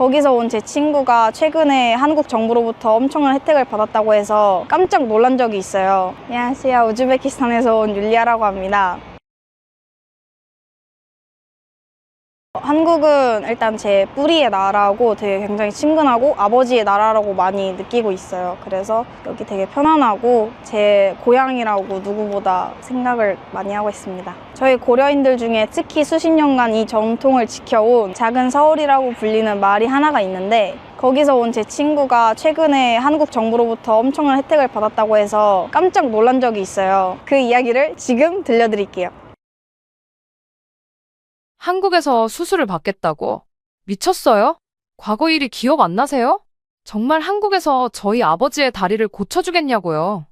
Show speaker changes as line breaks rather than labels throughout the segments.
거기서 온 제 친구가 최근에 한국 정부로부터 엄청난 혜택을 받았다고 해서 깜짝 놀란 적이 있어요. 안녕하세요. 우즈베키스탄에서 온 율리아라고 합니다. 한국은 일단 제 뿌리의 나라고 되게 굉장히 친근하고 아버지의 나라라고 많이 느끼고 있어요. 그래서 여기 되게 편안하고 제 고향이라고 누구보다 생각을 많이 하고 있습니다. 저희 고려인들 중에 특히 수십 년간 이 전통을 지켜온 작은 서울이라고 불리는 마을이 하나가 있는데, 거기서 온 제 친구가 최근에 한국 정부로부터 엄청난 혜택을 받았다고 해서 깜짝 놀란 적이 있어요. 그 이야기를 지금 들려드릴게요.
한국에서 수술을 받겠다고? 미쳤어요? 과거 일이 기억 안 나세요? 정말 한국에서 저희 아버지의 다리를 고쳐주겠냐고요.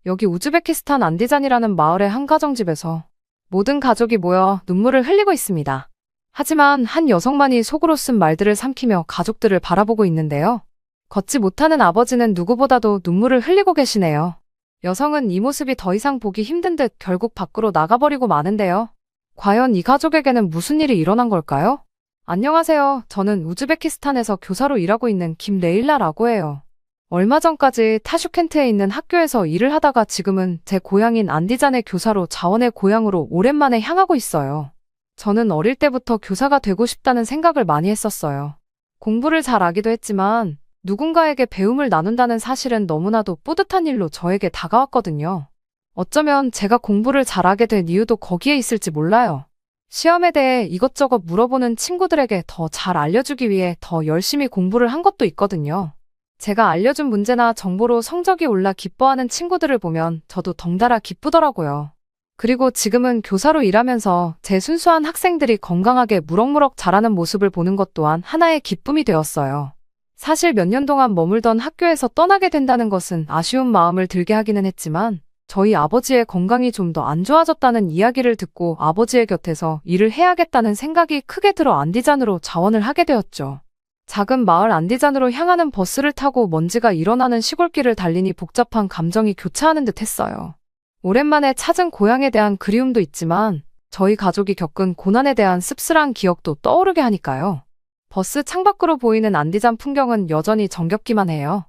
여기 우즈베키스탄 안디잔이라는 마을의 한 가정집에서 모든 가족이 모여 눈물을 흘리고 있습니다. 하지만 한 여성만이 속으로 쓴 말들을 삼키며 가족들을 바라보고 있는데요. 걷지 못하는 아버지는 누구보다도 눈물을 흘리고 계시네요. 여성은 이 모습이 더 이상 보기 힘든 듯 결국 밖으로 나가버리고 마는데요. 과연 이 가족에게는 무슨 일이 일어난 걸까요? 안녕하세요. 저는 우즈베키스탄에서 교사로 일하고 있는 김레일라라고 해요. 얼마 전까지 타슈켄트에 있는 학교에서 일을 하다가 지금은 제 고향인 안디잔의 교사로 자원의 고향으로 오랜만에 향하고 있어요. 저는 어릴 때부터 교사가 되고 싶다는 생각을 많이 했었어요. 공부를 잘 하기도 했지만 누군가에게 배움을 나눈다는 사실은 너무나도 뿌듯한 일로 저에게 다가왔거든요. 어쩌면 제가 공부를 잘하게 된 이유도 거기에 있을지 몰라요. 시험에 대해 이것저것 물어보는 친구들에게 더 잘 알려주기 위해 더 열심히 공부를 한 것도 있거든요. 제가 알려준 문제나 정보로 성적이 올라 기뻐하는 친구들을 보면 저도 덩달아 기쁘더라고요. 그리고 지금은 교사로 일하면서 제 순수한 학생들이 건강하게 무럭무럭 자라는 모습을 보는 것 또한 하나의 기쁨이 되었어요. 사실 몇 년 동안 머물던 학교에서 떠나게 된다는 것은 아쉬운 마음을 들게 하기는 했지만, 저희 아버지의 건강이 좀 더 안 좋아졌다는 이야기를 듣고 아버지의 곁에서 일을 해야겠다는 생각이 크게 들어 안디잔으로 자원을 하게 되었죠. 작은 마을 안디잔으로 향하는 버스를 타고 먼지가 일어나는 시골길을 달리니 복잡한 감정이 교차하는 듯 했어요. 오랜만에 찾은 고향에 대한 그리움도 있지만 저희 가족이 겪은 고난에 대한 씁쓸한 기억도 떠오르게 하니까요. 버스 창밖으로 보이는 안디잔 풍경은 여전히 정겹기만 해요.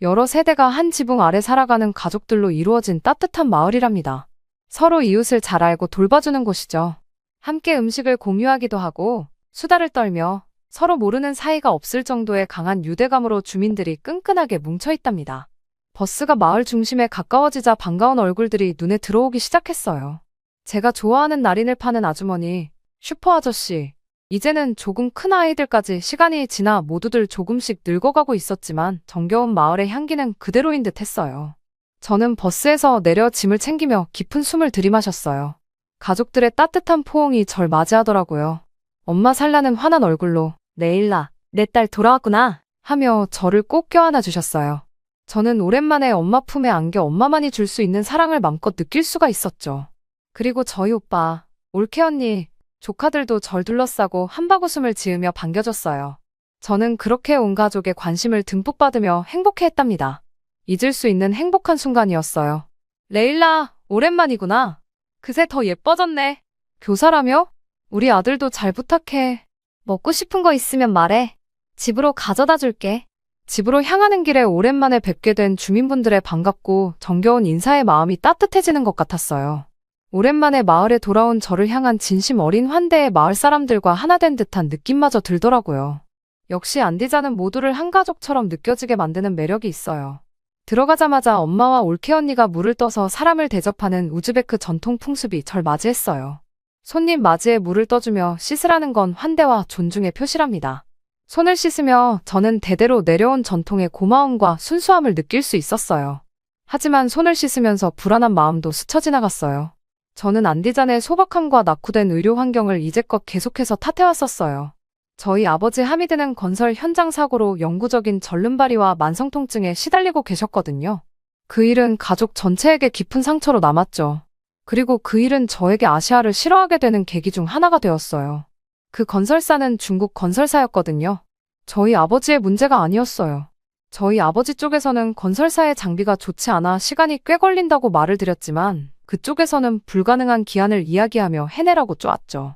여러 세대가 한 지붕 아래 살아가는 가족들로 이루어진 따뜻한 마을이랍니다. 서로 이웃을 잘 알고 돌봐주는 곳이죠. 함께 음식을 공유하기도 하고 수다를 떨며 서로 모르는 사이가 없을 정도의 강한 유대감으로 주민들이 끈끈하게 뭉쳐있답니다. 버스가 마을 중심에 가까워지자 반가운 얼굴들이 눈에 들어오기 시작했어요. 제가 좋아하는 나린을 파는 아주머니, 슈퍼 아저씨, 이제는 조금 큰 아이들까지 시간이 지나 모두들 조금씩 늙어가고 있었지만 정겨운 마을의 향기는 그대로인 듯 했어요. 저는 버스에서 내려 짐을 챙기며 깊은 숨을 들이마셨어요. 가족들의 따뜻한 포옹이 절 맞이하더라고요. 엄마 살라는 환한 얼굴로 레일라, 내 딸 돌아왔구나 하며 저를 꼭 껴안아 주셨어요. 저는 오랜만에 엄마 품에 안겨 엄마만이 줄 수 있는 사랑을 맘껏 느낄 수가 있었죠. 그리고 저희 오빠, 올케 언니, 조카들도 절 둘러싸고 한바구음을 지으며 반겨줬어요. 저는 그렇게 온 가족의 관심을 듬뿍 받으며 행복해했답니다. 잊을 수 있는 행복한 순간이었어요. 레일라, 오랜만이구나. 그새 더 예뻐졌네. 교사라며? 우리 아들도 잘 부탁해. 먹고 싶은 거 있으면 말해. 집으로 가져다 줄게. 집으로 향하는 길에 오랜만에 뵙게 된 주민분들의 반갑고 정겨운 인사의 마음이 따뜻해지는 것 같았어요. 오랜만에 마을에 돌아온 저를 향한 진심 어린 환대에 마을 사람들과 하나 된 듯한 느낌마저 들더라고요. 역시 안디잔은 모두를 한 가족처럼 느껴지게 만드는 매력이 있어요. 들어가자마자 엄마와 올케 언니가 물을 떠서 사람을 대접하는 우즈베크 전통 풍습이 절 맞이했어요. 손님 맞이에 물을 떠주며 씻으라는 건 환대와 존중의 표시랍니다. 손을 씻으며 저는 대대로 내려온 전통의 고마움과 순수함을 느낄 수 있었어요. 하지만 손을 씻으면서 불안한 마음도 스쳐 지나갔어요. 저는 안디잔의 소박함과 낙후된 의료 환경을 이제껏 계속해서 탓해왔었어요. 저희 아버지 하미드는 건설 현장 사고로 영구적인 절름발이와 만성통증에 시달리고 계셨거든요. 그 일은 가족 전체에게 깊은 상처로 남았죠. 그리고 그 일은 저에게 아시아를 싫어하게 되는 계기 중 하나가 되었어요. 그 건설사는 중국 건설사였거든요. 저희 아버지의 문제가 아니었어요. 저희 아버지 쪽에서는 건설사의 장비가 좋지 않아 시간이 꽤 걸린다고 말을 드렸지만 그쪽에서는 불가능한 기한을 이야기하며 해내라고 쪼았죠.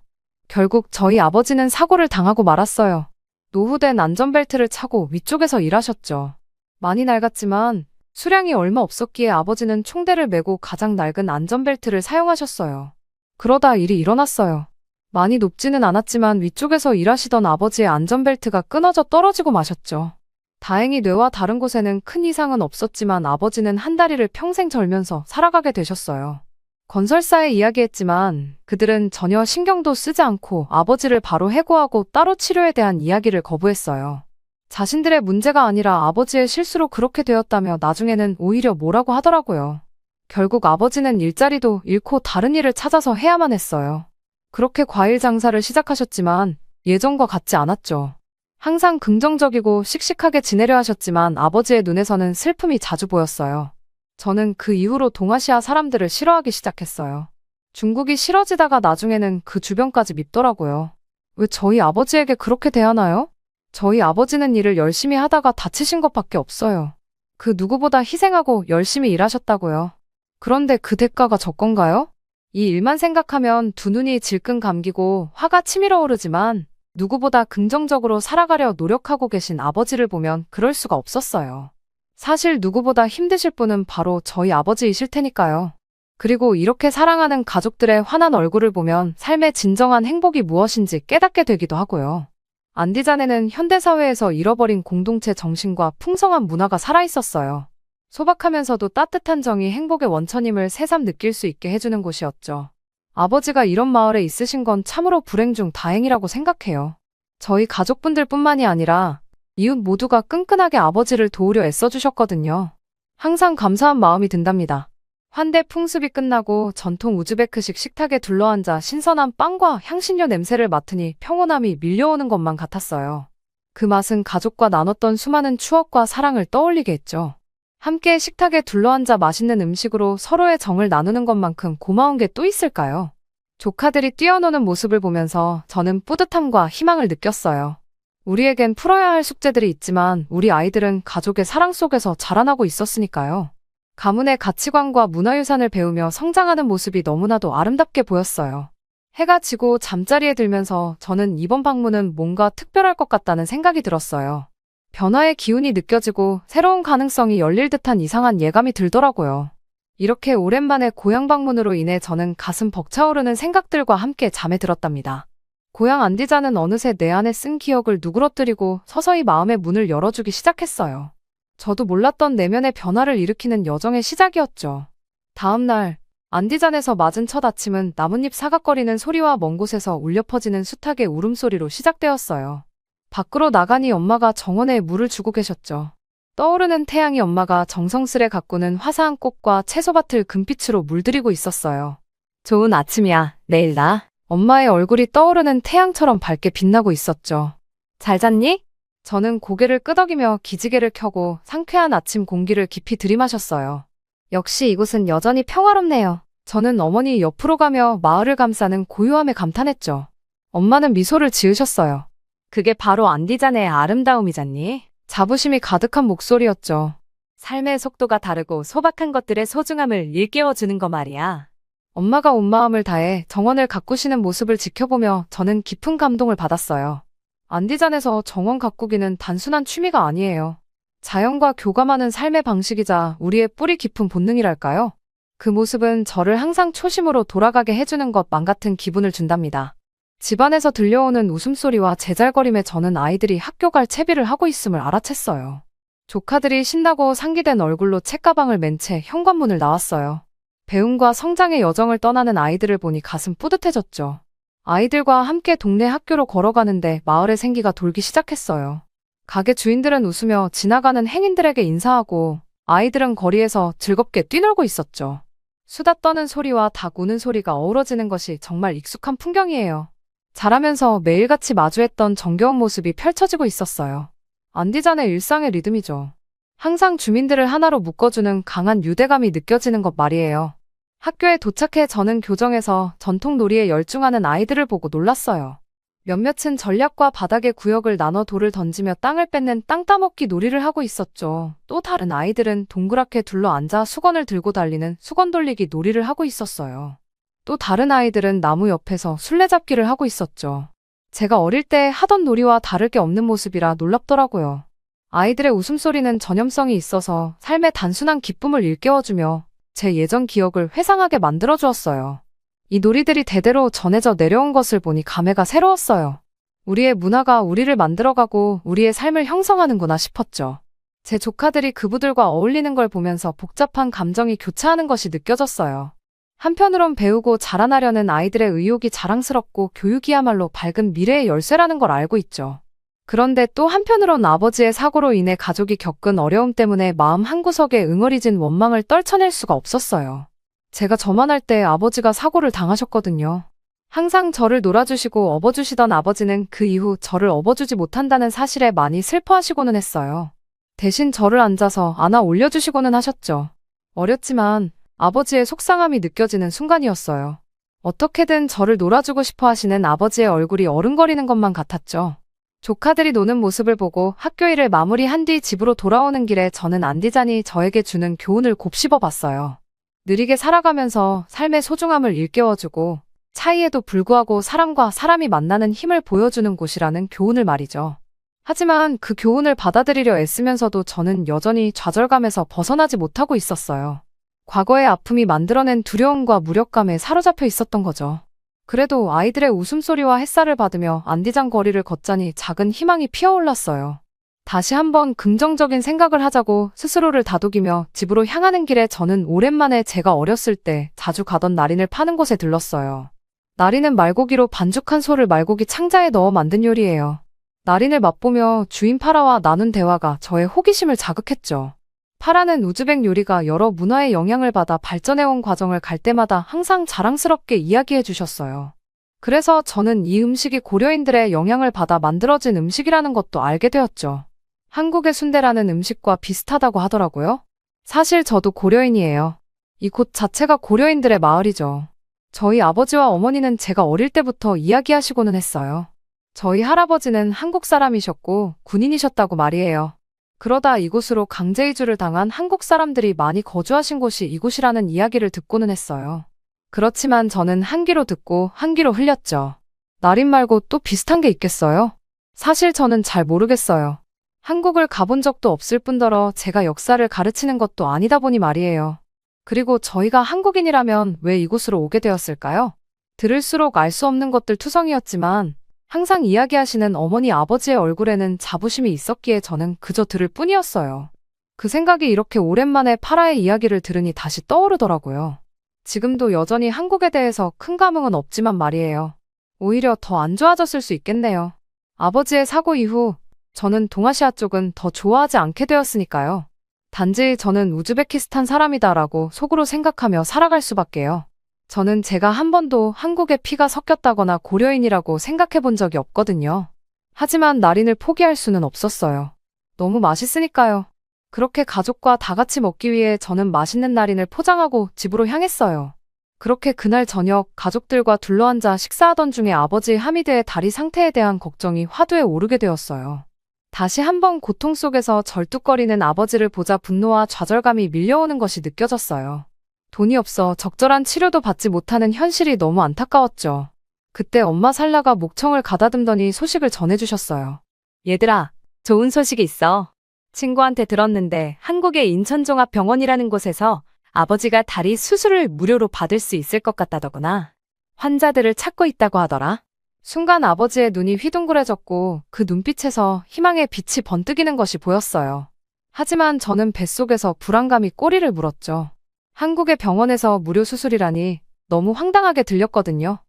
결국 저희 아버지는 사고를 당하고 말았어요. 노후된 안전벨트를 차고 위쪽에서 일하셨죠. 많이 낡았지만 수량이 얼마 없었기에 아버지는 총대를 메고 가장 낡은 안전벨트를 사용하셨어요. 그러다 일이 일어났어요. 많이 높지는 않았지만 위쪽에서 일하시던 아버지의 안전벨트가 끊어져 떨어지고 마셨죠. 다행히 뇌와 다른 곳에는 큰 이상은 없었지만 아버지는 한 다리를 평생 절면서 살아가게 되셨어요. 건설사에 이야기했지만 그들은 전혀 신경도 쓰지 않고 아버지를 바로 해고하고 따로 치료에 대한 이야기를 거부했어요. 자신들의 문제가 아니라 아버지의 실수로 그렇게 되었다며 나중에는 오히려 뭐라고 하더라고요. 결국 아버지는 일자리도 잃고 다른 일을 찾아서 해야만 했어요. 그렇게 과일 장사를 시작하셨지만 예전과 같지 않았죠. 항상 긍정적이고 씩씩하게 지내려 하셨지만 아버지의 눈에서는 슬픔이 자주 보였어요. 저는 그 이후로 동아시아 사람들을 싫어하기 시작했어요. 중국이 싫어지다가 나중에는 그 주변까지 밉더라고요. 왜 저희 아버지에게 그렇게 대하나요? 저희 아버지는 일을 열심히 하다가 다치신 것밖에 없어요. 그 누구보다 희생하고 열심히 일하셨다고요. 그런데 그 대가가 저 건가요? 이 일만 생각하면 두 눈이 질끈 감기고 화가 치밀어 오르지만 누구보다 긍정적으로 살아가려 노력하고 계신 아버지를 보면 그럴 수가 없었어요. 사실 누구보다 힘드실 분은 바로 저희 아버지이실 테니까요. 그리고 이렇게 사랑하는 가족들의 환한 얼굴을 보면 삶의 진정한 행복이 무엇인지 깨닫게 되기도 하고요. 안디잔에는 현대사회에서 잃어버린 공동체 정신과 풍성한 문화가 살아있었어요. 소박하면서도 따뜻한 정이 행복의 원천임을 새삼 느낄 수 있게 해주는 곳이었죠. 아버지가 이런 마을에 있으신 건 참으로 불행 중 다행이라고 생각해요. 저희 가족분들뿐만이 아니라 이웃 모두가 끈끈하게 아버지를 도우려 애써주셨거든요. 항상 감사한 마음이 든답니다. 환대 풍습이 끝나고 전통 우즈베크식 식탁에 둘러앉아 신선한 빵과 향신료 냄새를 맡으니 평온함이 밀려오는 것만 같았어요. 그 맛은 가족과 나눴던 수많은 추억과 사랑을 떠올리게 했죠. 함께 식탁에 둘러앉아 맛있는 음식으로 서로의 정을 나누는 것만큼 고마운 게 또 있을까요? 조카들이 뛰어노는 모습을 보면서 저는 뿌듯함과 희망을 느꼈어요. 우리에겐 풀어야 할 숙제들이 있지만 우리 아이들은 가족의 사랑 속에서 자라나고 있었으니까요. 가문의 가치관과 문화유산을 배우며 성장하는 모습이 너무나도 아름답게 보였어요. 해가 지고 잠자리에 들면서 저는 이번 방문은 뭔가 특별할 것 같다는 생각이 들었어요. 변화의 기운이 느껴지고 새로운 가능성이 열릴 듯한 이상한 예감이 들더라고요. 이렇게 오랜만에 고향 방문으로 인해 저는 가슴 벅차오르는 생각들과 함께 잠에 들었답니다. 고향 안디잔은 어느새 내 안에 쓴 기억을 누그러뜨리고 서서히 마음의 문을 열어주기 시작했어요. 저도 몰랐던 내면의 변화를 일으키는 여정의 시작이었죠. 다음 날 안디잔에서 맞은 첫 아침은 나뭇잎 사각거리는 소리와 먼 곳에서 울려 퍼지는 수탉의 울음소리로 시작되었어요. 밖으로 나가니 엄마가 정원에 물을 주고 계셨죠. 떠오르는 태양이 엄마가 정성스레 가꾸는 화사한 꽃과 채소밭을 금빛으로 물들이고 있었어요. 좋은 아침이야. 내일 나. 엄마의 얼굴이 떠오르는 태양처럼 밝게 빛나고 있었죠. 잘 잤니? 저는 고개를 끄덕이며 기지개를 켜고 상쾌한 아침 공기를 깊이 들이마셨어요. 역시 이곳은 여전히 평화롭네요. 저는 어머니 옆으로 가며 마을을 감싸는 고요함에 감탄했죠. 엄마는 미소를 지으셨어요. 그게 바로 안디잔의 아름다움이잖니? 자부심이 가득한 목소리였죠. 삶의 속도가 다르고 소박한 것들의 소중함을 일깨워주는 거 말이야. 엄마가 온 마음을 다해 정원을 가꾸시는 모습을 지켜보며 저는 깊은 감동을 받았어요. 안디잔에서 정원 가꾸기는 단순한 취미가 아니에요. 자연과 교감하는 삶의 방식이자 우리의 뿌리 깊은 본능이랄까요? 그 모습은 저를 항상 초심으로 돌아가게 해주는 것만 같은 기분을 준답니다. 집안에서 들려오는 웃음소리와 제잘거림에 저는 아이들이 학교 갈 채비를 하고 있음을 알아챘어요. 조카들이 신나고 상기된 얼굴로 책가방을 맨 채 현관문을 나왔어요. 배움과 성장의 여정을 떠나는 아이들을 보니 가슴 뿌듯해졌죠. 아이들과 함께 동네 학교로 걸어가는데 마을의 생기가 돌기 시작했어요. 가게 주인들은 웃으며 지나가는 행인들에게 인사하고 아이들은 거리에서 즐겁게 뛰놀고 있었죠. 수다 떠는 소리와 닭 우는 소리가 어우러지는 것이 정말 익숙한 풍경이에요. 자라면서 매일같이 마주했던 정겨운 모습이 펼쳐지고 있었어요. 안디잔의 일상의 리듬이죠. 항상 주민들을 하나로 묶어주는 강한 유대감이 느껴지는 것 말이에요. 학교에 도착해 저는 교정에서 전통 놀이에 열중하는 아이들을 보고 놀랐어요. 몇몇은 전략과 바닥의 구역을 나눠 돌을 던지며 땅을 뺏는 땅 따먹기 놀이를 하고 있었죠. 또 다른 아이들은 동그랗게 둘러앉아 수건을 들고 달리는 수건 돌리기 놀이를 하고 있었어요. 또 다른 아이들은 나무 옆에서 술래잡기를 하고 있었죠. 제가 어릴 때 하던 놀이와 다를 게 없는 모습이라 놀랍더라고요. 아이들의 웃음소리는 전염성이 있어서 삶의 단순한 기쁨을 일깨워주며 제 예전 기억을 회상하게 만들어주었어요. 이 놀이들이 대대로 전해져 내려온 것을 보니 감회가 새로웠어요. 우리의 문화가 우리를 만들어가고 우리의 삶을 형성하는구나 싶었죠. 제 조카들이 그부들과 어울리는 걸 보면서 복잡한 감정이 교차하는 것이 느껴졌어요. 한편으론 배우고 자라나려는 아이들의 의욕이 자랑스럽고 교육이야말로 밝은 미래의 열쇠라는 걸 알고 있죠. 그런데 또 한편으론 아버지의 사고로 인해 가족이 겪은 어려움 때문에 마음 한구석에 응어리진 원망을 떨쳐낼 수가 없었어요. 제가 저만할 때 아버지가 사고를 당하셨거든요. 항상 저를 놀아주시고 업어주시던 아버지는 그 이후 저를 업어주지 못한다는 사실에 많이 슬퍼하시고는 했어요. 대신 저를 앉아서 안아 올려주시고는 하셨죠. 어렸지만 아버지의 속상함이 느껴지는 순간이었어요. 어떻게든 저를 놀아주고 싶어 하시는 아버지의 얼굴이 어른거리는 것만 같았죠. 조카들이 노는 모습을 보고 학교 일을 마무리한 뒤 집으로 돌아오는 길에 저는 안디잔이 저에게 주는 교훈을 곱씹어 봤어요. 느리게 살아가면서 삶의 소중함을 일깨워주고 차이에도 불구하고 사람과 사람이 만나는 힘을 보여주는 곳이라는 교훈을 말이죠. 하지만 그 교훈을 받아들이려 애쓰면서도 저는 여전히 좌절감에서 벗어나지 못하고 있었어요. 과거의 아픔이 만들어낸 두려움과 무력감에 사로잡혀 있었던 거죠. 그래도 아이들의 웃음소리와 햇살을 받으며 안디장 거리를 걷자니 작은 희망이 피어올랐어요. 다시 한번 긍정적인 생각을 하자고 스스로를 다독이며 집으로 향하는 길에 저는 오랜만에 제가 어렸을 때 자주 가던 나린을 파는 곳에 들렀어요. 나린은 말고기로 반죽한 소를 말고기 창자에 넣어 만든 요리예요. 나린을 맛보며 주인 파라와 나눈 대화가 저의 호기심을 자극했죠. 파라는 우즈벡 요리가 여러 문화의 영향을 받아 발전해온 과정을 갈 때마다 항상 자랑스럽게 이야기해 주셨어요. 그래서 저는 이 음식이 고려인들의 영향을 받아 만들어진 음식이라는 것도 알게 되었죠. 한국의 순대라는 음식과 비슷하다고 하더라고요. 사실 저도 고려인이에요. 이 곳 자체가 고려인들의 마을이죠. 저희 아버지와 어머니는 제가 어릴 때부터 이야기하시고는 했어요. 저희 할아버지는 한국 사람이셨고 군인이셨다고 말이에요. 그러다 이곳으로 강제 이주를 당한 한국 사람들이 많이 거주하신 곳이 이곳이라는 이야기를 듣고는 했어요. 그렇지만 저는 한 귀로 듣고 한 귀로 흘렸죠. 나린 말고 또 비슷한 게 있겠어요? 사실 저는 잘 모르겠어요. 한국을 가본 적도 없을 뿐더러 제가 역사를 가르치는 것도 아니다 보니 말이에요. 그리고 저희가 한국인이라면 왜 이곳으로 오게 되었을까요? 들을수록 알 수 없는 것들 투성이었지만 항상 이야기하시는 어머니 아버지의 얼굴에는 자부심이 있었기에 저는 그저 들을 뿐이었어요. 그 생각이 이렇게 오랜만에 파라의 이야기를 들으니 다시 떠오르더라고요. 지금도 여전히 한국에 대해서 큰 감흥은 없지만 말이에요. 오히려 더 안 좋아졌을 수 있겠네요. 아버지의 사고 이후 저는 동아시아 쪽은 더 좋아하지 않게 되었으니까요. 단지 저는 우즈베키스탄 사람이다라고 속으로 생각하며 살아갈 수밖에요. 저는 제가 한 번도 한국에 피가 섞였다거나 고려인이라고 생각해 본 적이 없거든요. 하지만 나린을 포기할 수는 없었어요. 너무 맛있으니까요. 그렇게 가족과 다 같이 먹기 위해 저는 맛있는 나린을 포장하고 집으로 향했어요. 그렇게 그날 저녁 가족들과 둘러앉아 식사하던 중에 아버지 하미드의 다리 상태에 대한 걱정이 화두에 오르게 되었어요. 다시 한번 고통 속에서 절뚝거리는 아버지를 보자 분노와 좌절감이 밀려오는 것이 느껴졌어요. 돈이 없어 적절한 치료도 받지 못하는 현실이 너무 안타까웠죠. 그때 엄마 살라가 목청을 가다듬더니 소식을 전해주셨어요. 얘들아, 좋은 소식이 있어. 친구한테 들었는데 한국의 인천종합병원이라는 곳에서 아버지가 다리 수술을 무료로 받을 수 있을 것 같다더구나. 환자들을 찾고 있다고 하더라. 순간 아버지의 눈이 휘둥그레졌고 그 눈빛에서 희망의 빛이 번뜩이는 것이 보였어요. 하지만 저는 뱃속에서 불안감이 꼬리를 물었죠. 한국의 병원에서 무료 수술이라니 너무 황당하게 들렸거든요.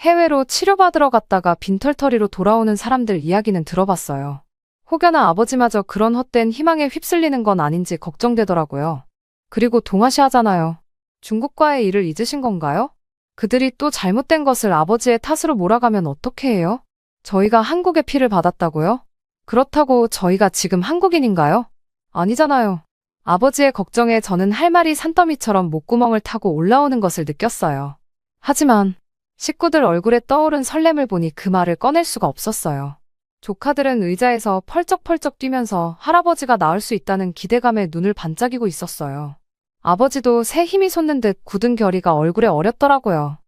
해외로 치료받으러 갔다가 빈털터리로 돌아오는 사람들 이야기는 들어봤어요. 혹여나 아버지마저 그런 헛된 희망에 휩쓸리는 건 아닌지 걱정되더라고요. 그리고 동아시아잖아요. 중국과의 일을 잊으신 건가요? 그들이 또 잘못된 것을 아버지의 탓으로 몰아가면 어떻게 해요? 저희가 한국의 피를 받았다고요? 그렇다고 저희가 지금 한국인인가요? 아니잖아요. 아버지의 걱정에 저는 할 말이 산더미처럼 목구멍을 타고 올라오는 것을 느꼈어요. 하지만 식구들 얼굴에 떠오른 설렘을 보니 그 말을 꺼낼 수가 없었어요. 조카들은 의자에서 펄쩍펄쩍 뛰면서 할아버지가 나을 수 있다는 기대감에 눈을 반짝이고 있었어요. 아버지도 새 힘이 솟는 듯 굳은 결의가 얼굴에 어렸더라고요.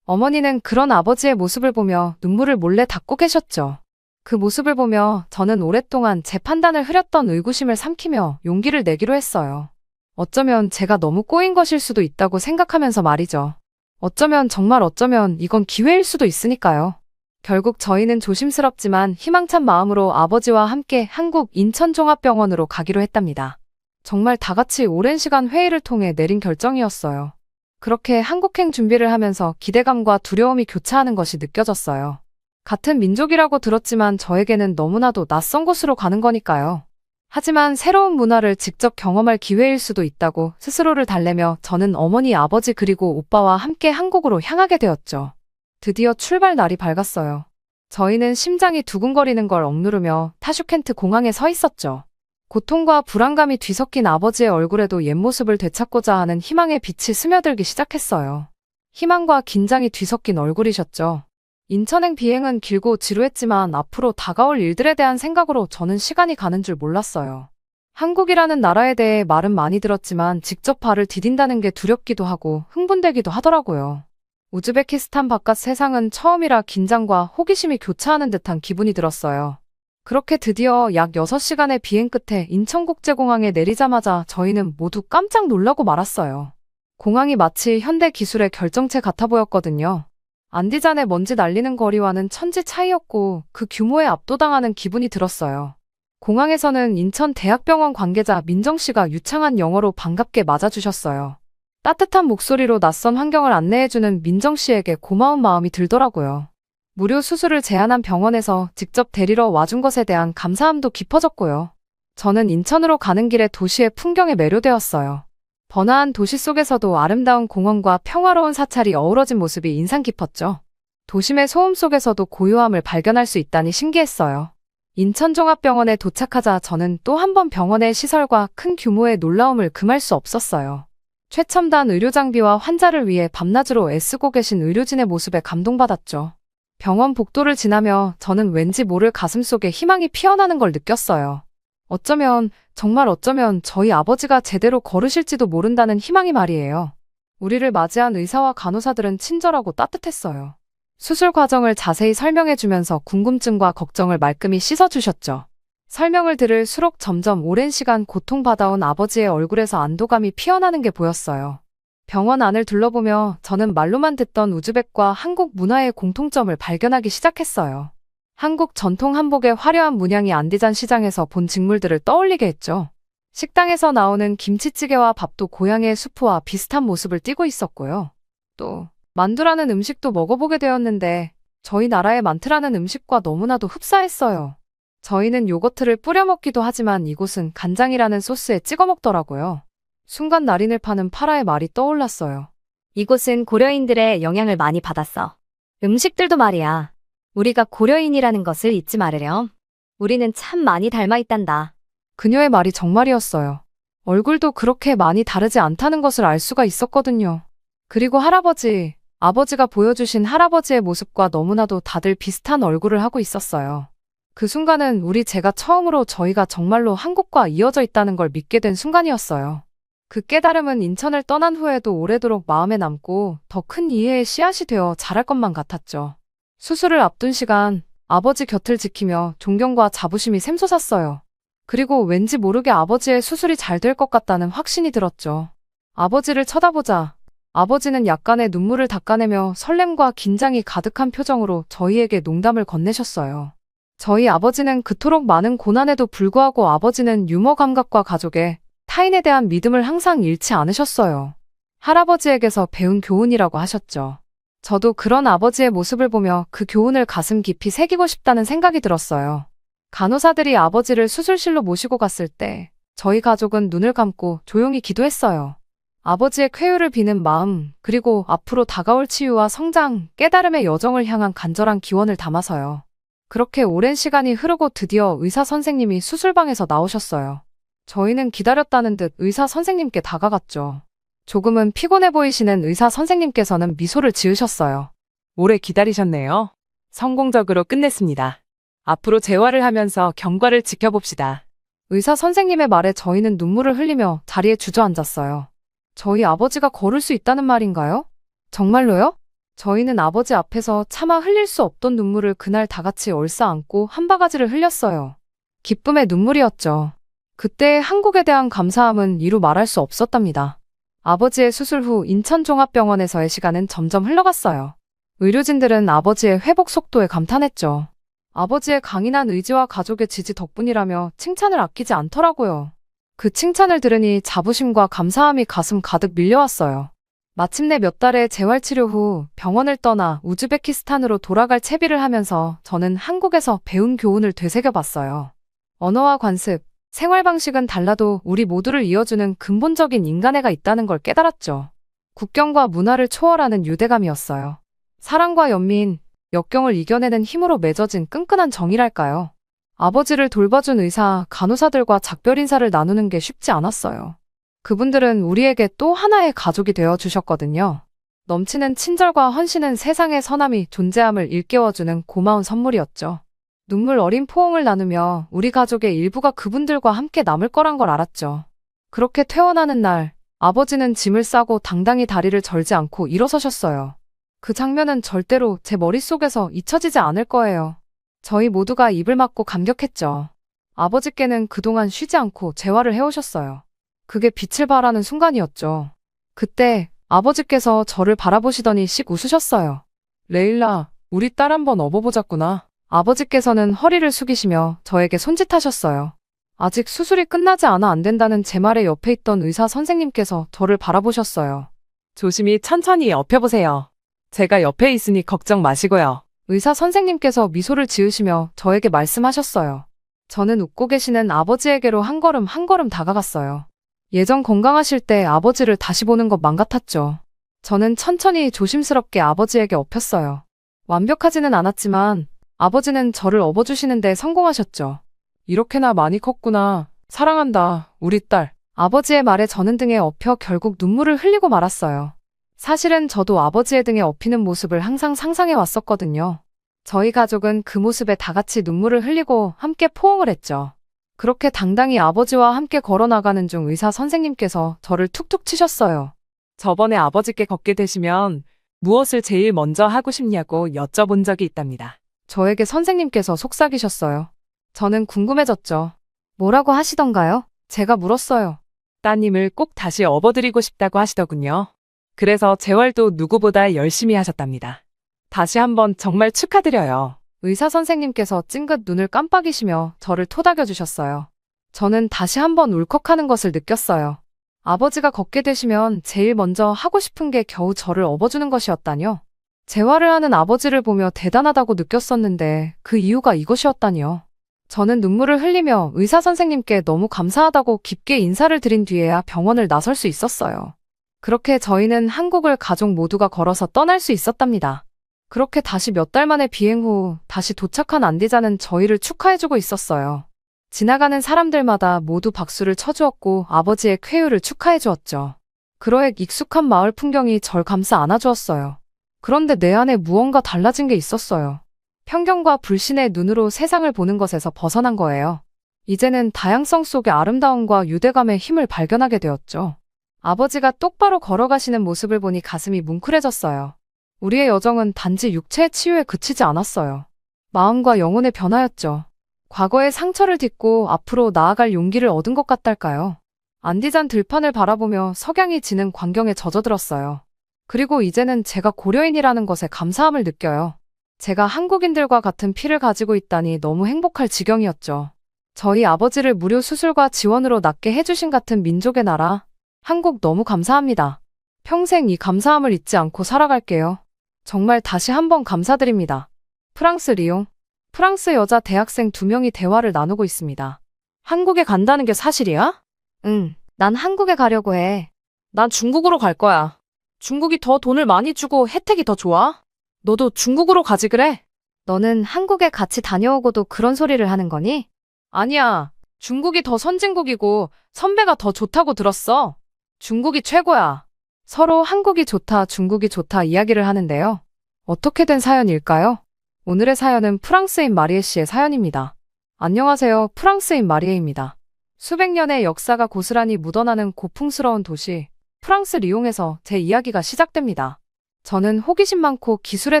어머니는 그런 아버지의 모습을 보며 눈물을 몰래 닦고 계셨죠. 그 모습을 보며 저는 오랫동안 제 판단을 흐렸던 의구심을 삼키며 용기를 내기로 했어요. 어쩌면 제가 너무 꼬인 것일 수도 있다고 생각하면서 말이죠. 어쩌면 정말 어쩌면 이건 기회일 수도 있으니까요. 결국 저희는 조심스럽지만 희망찬 마음으로 아버지와 함께 한국 인천종합병원으로 가기로 했답니다. 정말 다 같이 오랜 시간 회의를 통해 내린 결정이었어요. 그렇게 한국행 준비를 하면서 기대감과 두려움이 교차하는 것이 느껴졌어요. 같은 민족이라고 들었지만 저에게는 너무나도 낯선 곳으로 가는 거니까요. 하지만 새로운 문화를 직접 경험할 기회일 수도 있다고 스스로를 달래며 저는 어머니, 아버지 그리고 오빠와 함께 한국으로 향하게 되었죠. 드디어 출발 날이 밝았어요. 저희는 심장이 두근거리는 걸 억누르며 타슈켄트 공항에 서 있었죠. 고통과 불안감이 뒤섞인 아버지의 얼굴에도 옛 모습을 되찾고자 하는 희망의 빛이 스며들기 시작했어요. 희망과 긴장이 뒤섞인 얼굴이셨죠. 인천행 비행은 길고 지루했지만 앞으로 다가올 일들에 대한 생각으로 저는 시간이 가는 줄 몰랐어요. 한국이라는 나라에 대해 말은 많이 들었지만 직접 발을 디딘다는 게 두렵기도 하고 흥분되기도 하더라고요. 우즈베키스탄 바깥 세상은 처음이라 긴장과 호기심이 교차하는 듯한 기분이 들었어요. 그렇게 드디어 약 6시간의 비행 끝에 인천국제공항에 내리자마자 저희는 모두 깜짝 놀라고 말았어요. 공항이 마치 현대 기술의 결정체 같아 보였거든요. 안디잔의 먼지 날리는 거리와는 천지 차이였고 그 규모에 압도당하는 기분이 들었어요. 공항에서는 인천대학병원 관계자 민정 씨가 유창한 영어로 반갑게 맞아주셨어요. 따뜻한 목소리로 낯선 환경을 안내해주는 민정 씨에게 고마운 마음이 들더라고요. 무료 수술을 제안한 병원에서 직접 데리러 와준 것에 대한 감사함도 깊어졌고요. 저는 인천으로 가는 길에 도시의 풍경에 매료되었어요. 번화한 도시 속에서도 아름다운 공원과 평화로운 사찰이 어우러진 모습이 인상 깊었죠. 도심의 소음 속에서도 고요함을 발견할 수 있다니 신기했어요. 인천종합병원에 도착하자 저는 또 한 번 병원의 시설과 큰 규모의 놀라움을 금할 수 없었어요. 최첨단 의료장비와 환자를 위해 밤낮으로 애쓰고 계신 의료진의 모습에 감동받았죠. 병원 복도를 지나며 저는 왠지 모를 가슴속에 희망이 피어나는 걸 느꼈어요. 어쩌면, 정말 어쩌면 저희 아버지가 제대로 걸으실지도 모른다는 희망이 말이에요. 우리를 맞이한 의사와 간호사들은 친절하고 따뜻했어요. 수술 과정을 자세히 설명해주면서 궁금증과 걱정을 말끔히 씻어주셨죠. 설명을 들을수록 점점 오랜 시간 고통받아온 아버지의 얼굴에서 안도감이 피어나는 게 보였어요. 병원 안을 둘러보며 저는 말로만 듣던 우즈벡과 한국 문화의 공통점을 발견하기 시작했어요. 한국 전통 한복의 화려한 문양이 안디잔 시장에서 본 직물들을 떠올리게 했죠. 식당에서 나오는 김치찌개와 밥도 고향의 수프와 비슷한 모습을 띠고 있었고요. 또 만두라는 음식도 먹어보게 되었는데 저희 나라의 만트라는 음식과 너무나도 흡사했어요. 저희는 요거트를 뿌려 먹기도 하지만 이곳은 간장이라는 소스에 찍어 먹더라고요. 순간 나린을 파는 파라의 말이 떠올랐어요.
이곳은 고려인들의 영향을 많이 받았어. 음식들도 말이야. 우리가 고려인이라는 것을 잊지 말으렴. 우리는 참 많이 닮아 있단다.
그녀의 말이 정말이었어요. 얼굴도 그렇게 많이 다르지 않다는 것을 알 수가 있었거든요. 그리고 할아버지, 아버지가 보여주신 할아버지의 모습과 너무나도 다들 비슷한 얼굴을 하고 있었어요. 그 순간은 제가 처음으로 저희가 정말로 한국과 이어져 있다는 걸 믿게 된 순간이었어요. 그 깨달음은 인천을 떠난 후에도 오래도록 마음에 남고 더 큰 이해의 씨앗이 되어 자랄 것만 같았죠. 수술을 앞둔 시간, 아버지 곁을 지키며 존경과 자부심이 샘솟았어요. 그리고 왠지 모르게 아버지의 수술이 잘 될 것 같다는 확신이 들었죠. 아버지를 쳐다보자. 아버지는 약간의 눈물을 닦아내며 설렘과 긴장이 가득한 표정으로 저희에게 농담을 건네셨어요. 저희 아버지는 그토록 많은 고난에도 불구하고 아버지는 유머 감각과 가족의 타인에 대한 믿음을 항상 잃지 않으셨어요. 할아버지에게서 배운 교훈이라고 하셨죠. 저도 그런 아버지의 모습을 보며 그 교훈을 가슴 깊이 새기고 싶다는 생각이 들었어요. 간호사들이 아버지를 수술실로 모시고 갔을 때 저희 가족은 눈을 감고 조용히 기도했어요. 아버지의 쾌유를 비는 마음, 그리고 앞으로 다가올 치유와 성장, 깨달음의 여정을 향한 간절한 기원을 담아서요. 그렇게 오랜 시간이 흐르고 드디어 의사 선생님이 수술방에서 나오셨어요. 저희는 기다렸다는 듯 의사 선생님께 다가갔죠. 조금은 피곤해 보이시는 의사 선생님께서는 미소를 지으셨어요.
오래 기다리셨네요. 성공적으로 끝냈습니다. 앞으로 재활을 하면서 경과를 지켜봅시다.
의사 선생님의 말에 저희는 눈물을 흘리며 자리에 주저앉았어요. 저희 아버지가 걸을 수 있다는 말인가요? 정말로요? 저희는 아버지 앞에서 차마 흘릴 수 없던 눈물을 그날 다 같이 얼싸안고 한 바가지를 흘렸어요. 기쁨의 눈물이었죠. 그때의 한국에 대한 감사함은 이루 말할 수 없었답니다. 아버지의 수술 후 인천종합병원에서의 시간은 점점 흘러갔어요. 의료진들은 아버지의 회복 속도에 감탄했죠. 아버지의 강인한 의지와 가족의 지지 덕분이라며 칭찬을 아끼지 않더라고요. 그 칭찬을 들으니 자부심과 감사함이 가슴 가득 밀려왔어요. 마침내 몇 달의 재활치료 후 병원을 떠나 우즈베키스탄으로 돌아갈 채비를 하면서 저는 한국에서 배운 교훈을 되새겨봤어요. 언어와 관습, 생활 방식은 달라도 우리 모두를 이어주는 근본적인 인간애가 있다는 걸 깨달았죠. 국경과 문화를 초월하는 유대감이었어요. 사랑과 연민, 역경을 이겨내는 힘으로 맺어진 끈끈한 정이랄까요. 아버지를 돌봐준 의사, 간호사들과 작별 인사를 나누는 게 쉽지 않았어요. 그분들은 우리에게 또 하나의 가족이 되어 주셨거든요. 넘치는 친절과 헌신은 세상의 선함이 존재함을 일깨워주는 고마운 선물이었죠. 눈물 어린 포옹을 나누며 우리 가족의 일부가 그분들과 함께 남을 거란 걸 알았죠. 그렇게 퇴원하는 날, 아버지는 짐을 싸고 당당히 다리를 절지 않고 일어서셨어요. 그 장면은 절대로 제 머릿속에서 잊혀지지 않을 거예요. 저희 모두가 입을 막고 감격했죠. 아버지께는 그동안 쉬지 않고 재활을 해오셨어요. 그게 빛을 발하는 순간이었죠. 그때 아버지께서 저를 바라보시더니 씩 웃으셨어요.
레일라, 우리 딸 한번 업어보자꾸나.
아버지께서는 허리를 숙이시며 저에게 손짓하셨어요. 아직 수술이 끝나지 않아 안 된다는 제 말에 옆에 있던 의사 선생님께서 저를 바라보셨어요.
조심히 천천히 업혀보세요. 제가 옆에 있으니 걱정 마시고요.
의사 선생님께서 미소를 지으시며 저에게 말씀하셨어요. 저는 웃고 계시는 아버지에게로 한 걸음 한 걸음 다가갔어요. 예전 건강하실 때 아버지를 다시 보는 것만 같았죠. 저는 천천히 조심스럽게 아버지에게 업혔어요. 완벽하지는 않았지만 아버지는 저를 업어주시는데 성공하셨죠.
이렇게나 많이 컸구나. 사랑한다, 우리 딸.
아버지의 말에 저는 등에 업혀 결국 눈물을 흘리고 말았어요. 사실은 저도 아버지의 등에 업히는 모습을 항상 상상해 왔었거든요. 저희 가족은 그 모습에 다 같이 눈물을 흘리고 함께 포옹을 했죠. 그렇게 당당히 아버지와 함께 걸어나가는 중 의사 선생님께서 저를 툭툭 치셨어요.
저번에 아버지께 걷게 되시면 무엇을 제일 먼저 하고 싶냐고 여쭤본 적이 있답니다.
저에게 선생님께서 속삭이셨어요. 저는 궁금해졌죠.
뭐라고 하시던가요?
제가 물었어요.
따님을 꼭 다시 업어드리고 싶다고 하시더군요. 그래서 재활도 누구보다 열심히 하셨답니다. 다시 한번 정말 축하드려요.
의사 선생님께서 찡긋 눈을 깜빡이시며 저를 토닥여 주셨어요. 저는 다시 한번 울컥하는 것을 느꼈어요. 아버지가 걷게 되시면 제일 먼저 하고 싶은 게 겨우 저를 업어주는 것이었다뇨. 재활을 하는 아버지를 보며 대단하다고 느꼈었는데 그 이유가 이것이었다니요. 저는 눈물을 흘리며 의사 선생님께 너무 감사하다고 깊게 인사를 드린 뒤에야 병원을 나설 수 있었어요. 그렇게 저희는 한국을 가족 모두가 걸어서 떠날 수 있었답니다. 그렇게 다시 몇 달 만에 비행 후 다시 도착한 안디자는 저희를 축하해주고 있었어요. 지나가는 사람들마다 모두 박수를 쳐주었고 아버지의 쾌유를 축하해주었죠. 그러액 익숙한 마을 풍경이 절 감싸 안아주었어요. 그런데 내 안에 무언가 달라진 게 있었어요. 편견과 불신의 눈으로 세상을 보는 것에서 벗어난 거예요. 이제는 다양성 속의 아름다움과 유대감의 힘을 발견하게 되었죠. 아버지가 똑바로 걸어가시는 모습을 보니 가슴이 뭉클해졌어요. 우리의 여정은 단지 육체의 치유에 그치지 않았어요. 마음과 영혼의 변화였죠. 과거의 상처를 딛고 앞으로 나아갈 용기를 얻은 것 같달까요? 안디잔 들판을 바라보며 석양이 지는 광경에 젖어들었어요. 그리고 이제는 제가 고려인이라는 것에 감사함을 느껴요. 제가 한국인들과 같은 피를 가지고 있다니 너무 행복할 지경이었죠. 저희 아버지를 무료 수술과 지원으로 낫게 해주신 같은 민족의 나라, 한국 너무 감사합니다. 평생 이 감사함을 잊지 않고 살아갈게요. 정말 다시 한번 감사드립니다. 프랑스 리옹. 프랑스 여자 대학생 2명이 대화를 나누고 있습니다. 한국에 간다는 게 사실이야?
응, 난 한국에 가려고 해.
난 중국으로 갈 거야. 중국이 더 돈을 많이 주고 혜택이 더 좋아? 너도 중국으로 가지 그래?
너는 한국에 같이 다녀오고도 그런 소리를 하는 거니?
아니야. 중국이 더 선진국이고 선배가 더 좋다고 들었어. 중국이 최고야. 서로 한국이 좋다, 중국이 좋다 이야기를 하는데요. 어떻게 된 사연일까요? 오늘의 사연은 프랑스인 마리에 씨의 사연입니다. 안녕하세요. 프랑스인 마리에입니다. 수백 년의 역사가 고스란히 묻어나는 고풍스러운 도시, 프랑스 리옹에서 제 이야기가 시작됩니다. 저는 호기심 많고 기술에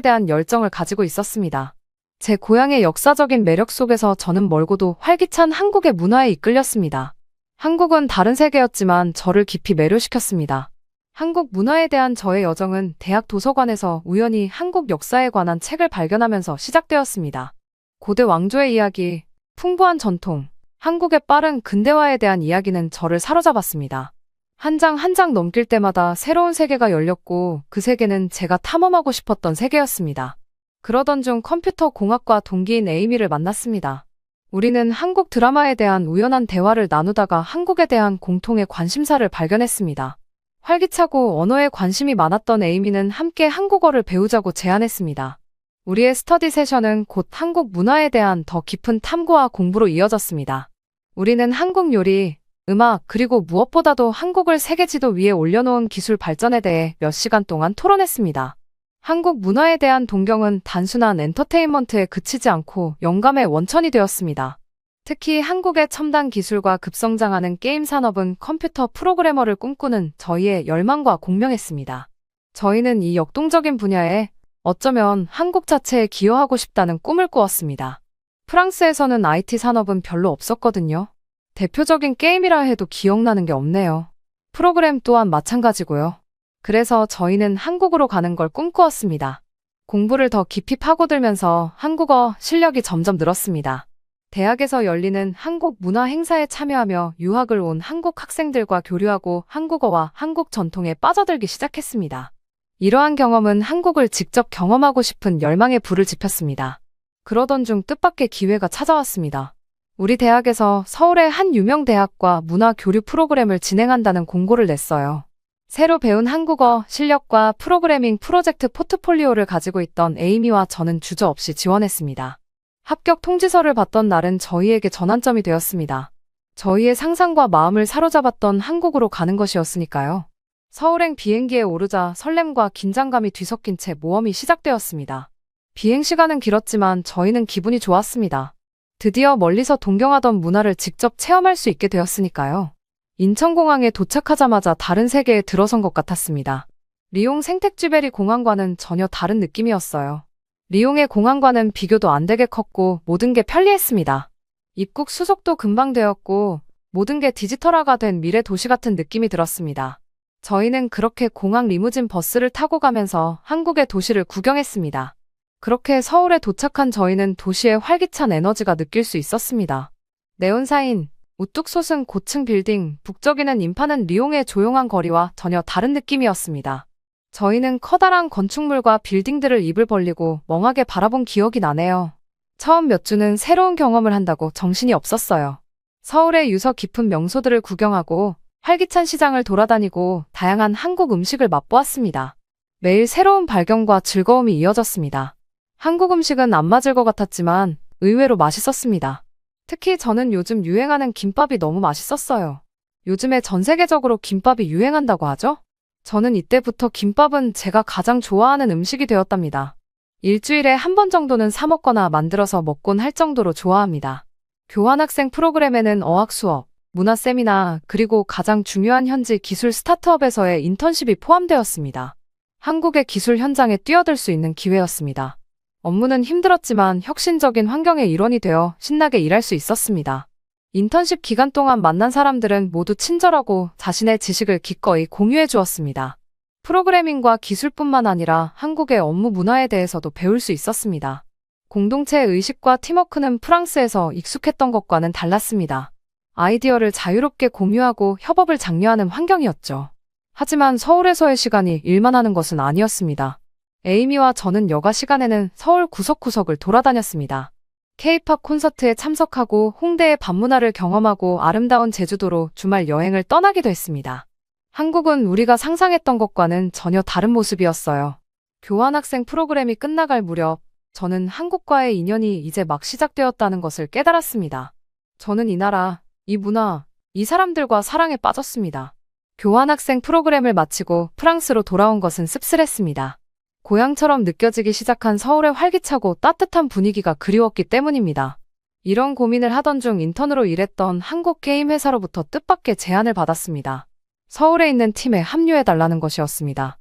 대한 열정을 가지고 있었습니다. 제 고향의 역사적인 매력 속에서 저는 멀고도 활기찬 한국의 문화에 이끌렸습니다. 한국은 다른 세계였지만 저를 깊이 매료시켰습니다. 한국 문화에 대한 저의 여정은 대학 도서관에서 우연히 한국 역사에 관한 책을 발견하면서 시작되었습니다. 고대 왕조의 이야기, 풍부한 전통, 한국의 빠른 근대화에 대한 이야기는 저를 사로잡았습니다. 한 장 한 장 넘길 때마다 새로운 세계가 열렸고 그 세계는 제가 탐험하고 싶었던 세계였습니다. 그러던 중 컴퓨터 공학과 동기인 에이미를 만났습니다. 우리는 한국 드라마에 대한 우연한 대화를 나누다가 한국에 대한 공통의 관심사를 발견했습니다. 활기차고 언어에 관심이 많았던 에이미는 함께 한국어를 배우자고 제안했습니다. 우리의 스터디 세션은 곧 한국 문화에 대한 더 깊은 탐구와 공부로 이어졌습니다. 우리는 한국 요리, 음악, 그리고 무엇보다도 한국을 세계 지도 위에 올려놓은 기술 발전에 대해 몇 시간 동안 토론했습니다. 한국 문화에 대한 동경은 단순한 엔터테인먼트에 그치지 않고 영감의 원천이 되었습니다. 특히 한국의 첨단 기술과 급성장하는 게임 산업은 컴퓨터 프로그래머를 꿈꾸는 저희의 열망과 공명했습니다. 저희는 이 역동적인 분야에 어쩌면 한국 자체에 기여하고 싶다는 꿈을 꾸었습니다. 프랑스에서는 IT 산업은 별로 없었거든요. 대표적인 게임이라 해도 기억나는 게 없네요. 프로그램 또한 마찬가지고요. 그래서 저희는 한국으로 가는 걸 꿈꾸었습니다. 공부를 더 깊이 파고들면서 한국어 실력이 점점 늘었습니다. 대학에서 열리는 한국 문화 행사에 참여하며 유학을 온 한국 학생들과 교류하고 한국어와 한국 전통에 빠져들기 시작했습니다. 이러한 경험은 한국을 직접 경험하고 싶은 열망의 불을 지폈습니다. 그러던 중 뜻밖의 기회가 찾아왔습니다. 우리 대학에서 서울의 한 유명 대학과 문화 교류 프로그램을 진행한다는 공고를 냈어요. 새로 배운 한국어 실력과 프로그래밍 프로젝트 포트폴리오를 가지고 있던 에이미와 저는 주저없이 지원했습니다. 합격 통지서를 받던 날은 저희에게 전환점이 되었습니다. 저희의 상상과 마음을 사로잡았던 한국으로 가는 것이었으니까요. 서울행 비행기에 오르자 설렘과 긴장감이 뒤섞인 채 모험이 시작되었습니다. 비행 시간은 길었지만 저희는 기분이 좋았습니다. 드디어 멀리서 동경하던 문화를 직접 체험할 수 있게 되었으니까요. 인천공항에 도착하자마자 다른 세계에 들어선 것 같았습니다. 리옹 생텍쥐베리 공항과는 전혀 다른 느낌이었어요. 리옹의 공항과는 비교도 안 되게 컸고 모든 게 편리했습니다. 입국 수속도 금방 되었고 모든 게 디지털화가 된 미래 도시 같은 느낌이 들었습니다. 저희는 그렇게 공항 리무진 버스를 타고 가면서 한국의 도시를 구경했습니다. 그렇게 서울에 도착한 저희는 도시의 활기찬 에너지가 느낄 수 있었습니다. 네온사인, 우뚝 솟은 고층 빌딩, 북적이는 인파는 리옹의 조용한 거리와 전혀 다른 느낌이었습니다. 저희는 커다란 건축물과 빌딩들을 입을 벌리고 멍하게 바라본 기억이 나네요. 처음 몇 주는 새로운 경험을 한다고 정신이 없었어요. 서울의 유서 깊은 명소들을 구경하고 활기찬 시장을 돌아다니고 다양한 한국 음식을 맛보았습니다. 매일 새로운 발견과 즐거움이 이어졌습니다. 한국 음식은 안 맞을 것 같았지만 의외로 맛있었습니다. 특히 저는 요즘 유행하는 김밥이 너무 맛있었어요. 요즘에 전 세계적으로 김밥이 유행한다고 하죠? 저는 이때부터 김밥은 제가 가장 좋아하는 음식이 되었답니다. 일주일에 한 번 정도는 사 먹거나 만들어서 먹곤 할 정도로 좋아합니다. 교환학생 프로그램에는 어학 수업, 문화 세미나, 그리고 가장 중요한 현지 기술 스타트업에서의 인턴십이 포함되었습니다. 한국의 기술 현장에 뛰어들 수 있는 기회였습니다. 업무는 힘들었지만 혁신적인 환경의 일원이 되어 신나게 일할 수 있었습니다. 인턴십 기간 동안 만난 사람들은 모두 친절하고 자신의 지식을 기꺼이 공유해 주었습니다. 프로그래밍과 기술뿐만 아니라 한국의 업무 문화에 대해서도 배울 수 있었습니다. 공동체 의식과 팀워크는 프랑스에서 익숙했던 것과는 달랐습니다. 아이디어를 자유롭게 공유하고 협업을 장려하는 환경이었죠. 하지만 서울에서의 시간이 일만 하는 것은 아니었습니다. 에이미와 저는 여가 시간에는 서울 구석구석을 돌아다녔습니다. K-팝 콘서트에 참석하고 홍대의 밤문화를 경험하고 아름다운 제주도로 주말 여행을 떠나기도 했습니다. 한국은 우리가 상상했던 것과는 전혀 다른 모습이었어요. 교환학생 프로그램이 끝나갈 무렵 저는 한국과의 인연이 이제 막 시작되었다는 것을 깨달았습니다. 저는 이 나라, 이 문화, 이 사람들과 사랑에 빠졌습니다. 교환학생 프로그램을 마치고 프랑스로 돌아온 것은 씁쓸했습니다. 고향처럼 느껴지기 시작한 서울의 활기차고 따뜻한 분위기가 그리웠기 때문입니다. 이런 고민을 하던 중 인턴으로 일했던 한국 게임 회사로부터 뜻밖의 제안을 받았습니다. 서울에 있는 팀에 합류해달라는 것이었습니다.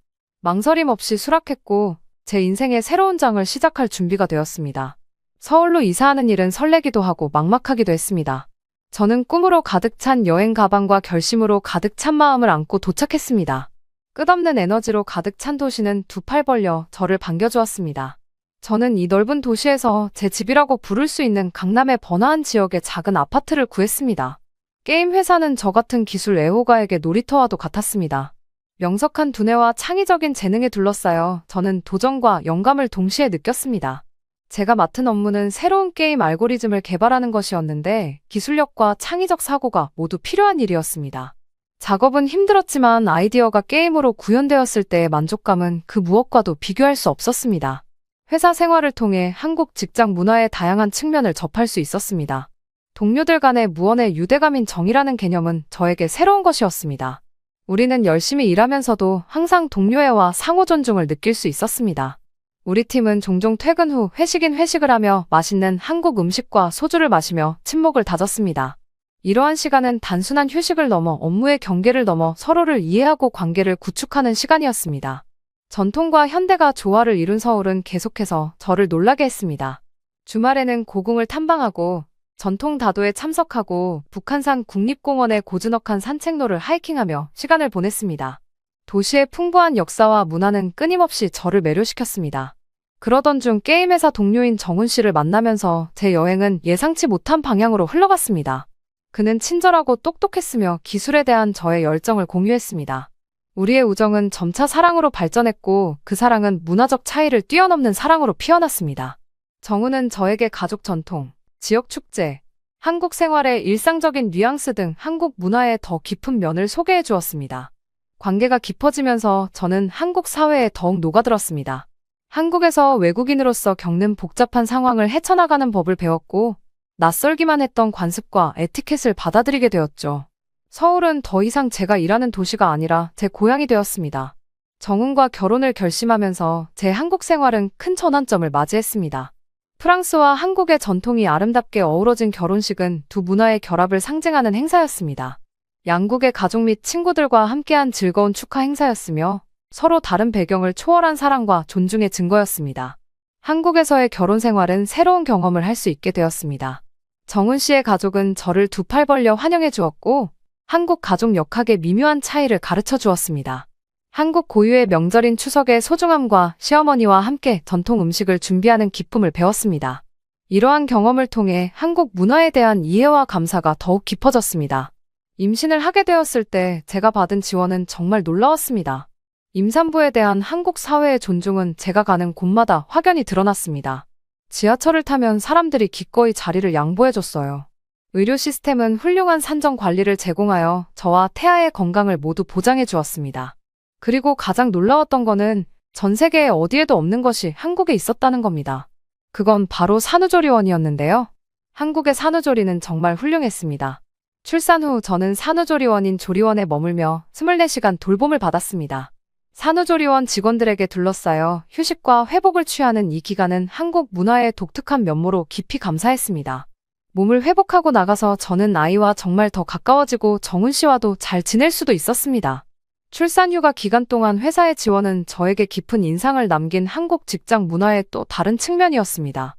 망설임 없이 수락했고 제 인생의 새로운 장을 시작할 준비가 되었습니다. 서울로 이사하는 일은 설레기도 하고 막막하기도 했습니다. 저는 꿈으로 가득 찬 여행 가방과 결심으로 가득 찬 마음을 안고 도착했습니다. 끝없는 에너지로 가득 찬 도시는 두 팔 벌려 저를 반겨주었습니다. 저는 이 넓은 도시에서 제 집이라고 부를 수 있는 강남의 번화한 지역의 작은 아파트를 구했습니다. 게임 회사는 저 같은 기술 애호가에게 놀이터와도 같았습니다. 명석한 두뇌와 창의적인 재능에 둘러싸여 저는 도전과 영감을 동시에 느꼈습니다. 제가 맡은 업무는 새로운 게임 알고리즘을 개발하는 것이었는데 기술력과 창의적 사고가 모두 필요한 일이었습니다. 작업은 힘들었지만 아이디어가 게임으로 구현되었을 때의 만족감은 그 무엇과도 비교할 수 없었습니다. 회사 생활을 통해 한국 직장 문화의 다양한 측면을 접할 수 있었습니다. 동료들 간의 무언의 유대감인 정이라는 개념은 저에게 새로운 것이었습니다. 우리는 열심히 일하면서도 항상 동료애와 상호 존중을 느낄 수 있었습니다. 우리 팀은 종종 퇴근 후 회식인 회식을 하며 맛있는 한국 음식과 소주를 마시며 친목을 다졌습니다. 이러한 시간은 단순한 휴식을 넘어 업무의 경계를 넘어 서로를 이해하고 관계를 구축하는 시간이었습니다. 전통과 현대가 조화를 이룬 서울은 계속해서 저를 놀라게 했습니다. 주말에는 고궁을 탐방하고 전통 다도에 참석하고 북한산 국립공원의 고즈넉한 산책로를 하이킹하며 시간을 보냈습니다. 도시의 풍부한 역사와 문화는 끊임없이 저를 매료시켰습니다. 그러던 중 게임회사 동료인 정훈 씨를 만나면서 제 여행은 예상치 못한 방향으로 흘러갔습니다. 그는 친절하고 똑똑했으며 기술에 대한 저의 열정을 공유했습니다. 우리의 우정은 점차 사랑으로 발전했고 그 사랑은 문화적 차이를 뛰어넘는 사랑으로 피어났습니다. 정훈은 저에게 가족 전통, 지역 축제, 한국 생활의 일상적인 뉘앙스 등 한국 문화의 더 깊은 면을 소개해 주었습니다. 관계가 깊어지면서 저는 한국 사회에 더욱 녹아들었습니다. 한국에서 외국인으로서 겪는 복잡한 상황을 헤쳐나가는 법을 배웠고 낯설기만 했던 관습과 에티켓을 받아들이게 되었죠. 서울은 더 이상 제가 일하는 도시가 아니라 제 고향이 되었습니다. 정훈과 결혼을 결심하면서 제 한국 생활은 큰 전환점을 맞이했습니다. 프랑스와 한국의 전통이 아름답게 어우러진 결혼식은 두 문화의 결합을 상징하는 행사였습니다. 양국의 가족 및 친구들과 함께한 즐거운 축하 행사였으며 서로 다른 배경을 초월한 사랑과 존중의 증거였습니다. 한국에서의 결혼 생활은 새로운 경험을 할 수 있게 되었습니다. 정훈 씨의 가족은 저를 두 팔 벌려 환영해 주었고 한국 가족 역학의 미묘한 차이를 가르쳐 주었습니다. 한국 고유의 명절인 추석의 소중함과 시어머니와 함께 전통 음식을 준비하는 기쁨을 배웠습니다. 이러한 경험을 통해 한국 문화에 대한 이해와 감사가 더욱 깊어졌습니다. 임신을 하게 되었을 때 제가 받은 지원은 정말 놀라웠습니다. 임산부에 대한 한국 사회의 존중은 제가 가는 곳마다 확연히 드러났습니다. 지하철을 타면 사람들이 기꺼이 자리를 양보해줬어요. 의료 시스템은 훌륭한 산정 관리를 제공하여 저와 태아의 건강을 모두 보장해 주었습니다. 그리고 가장 놀라웠던 거는 전 세계에 어디에도 없는 것이 한국에 있었다는 겁니다. 그건 바로 산후조리원이었는데요. 한국의 산후조리는 정말 훌륭했습니다. 출산 후 저는 산후조리원인 조리원에 머물며 24시간 돌봄을 받았습니다. 산후조리원 직원들에게 둘러싸여 휴식과 회복을 취하는 이 기간은 한국 문화의 독특한 면모로 깊이 감사했습니다. 몸을 회복하고 나가서 저는 아이와 정말 더 가까워지고 정훈 씨와도 잘 지낼 수도 있었습니다. 출산 휴가 기간 동안 회사의 지원은 저에게 깊은 인상을 남긴 한국 직장 문화의 또 다른 측면이었습니다.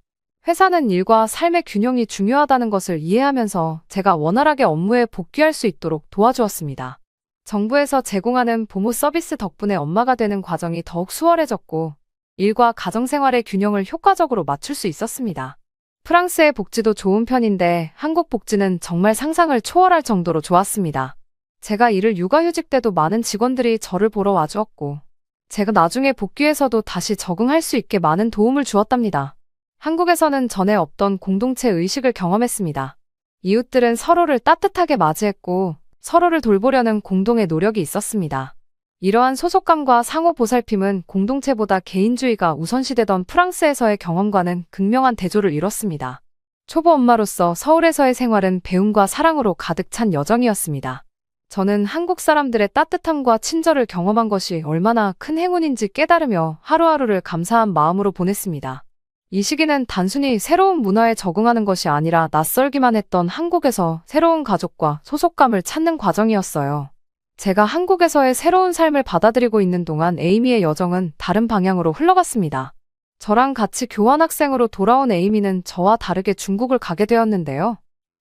회사는 일과 삶의 균형이 중요하다는 것을 이해하면서 제가 원활하게 업무에 복귀할 수 있도록 도와주었습니다. 정부에서 제공하는 부모 서비스 덕분에 엄마가 되는 과정이 더욱 수월해졌고 일과 가정생활의 균형을 효과적으로 맞출 수 있었습니다. 프랑스의 복지도 좋은 편인데 한국 복지는 정말 상상을 초월할 정도로 좋았습니다. 제가 일을 육아휴직 때도 많은 직원들이 저를 보러 와주었고 제가 나중에 복귀해서도 다시 적응할 수 있게 많은 도움을 주었답니다. 한국에서는 전에 없던 공동체 의식을 경험했습니다. 이웃들은 서로를 따뜻하게 맞이했고 서로를 돌보려는 공동의 노력이 있었습니다. 이러한 소속감과 상호 보살핌은 공동체보다 개인주의가 우선시되던 프랑스에서의 경험과는 극명한 대조를 이뤘습니다. 초보 엄마로서 서울에서의 생활은 배움과 사랑으로 가득 찬 여정이었습니다. 저는 한국 사람들의 따뜻함과 친절을 경험한 것이 얼마나 큰 행운인지 깨달으며 하루하루를 감사한 마음으로 보냈습니다. 이 시기는 단순히 새로운 문화에 적응하는 것이 아니라 낯설기만 했던 한국에서 새로운 가족과 소속감을 찾는 과정이었어요. 제가 한국에서의 새로운 삶을 받아들이고 있는 동안 에이미의 여정은 다른 방향으로 흘러갔습니다. 저랑 같이 교환학생으로 돌아온 에이미는 저와 다르게 중국을 가게 되었는데요.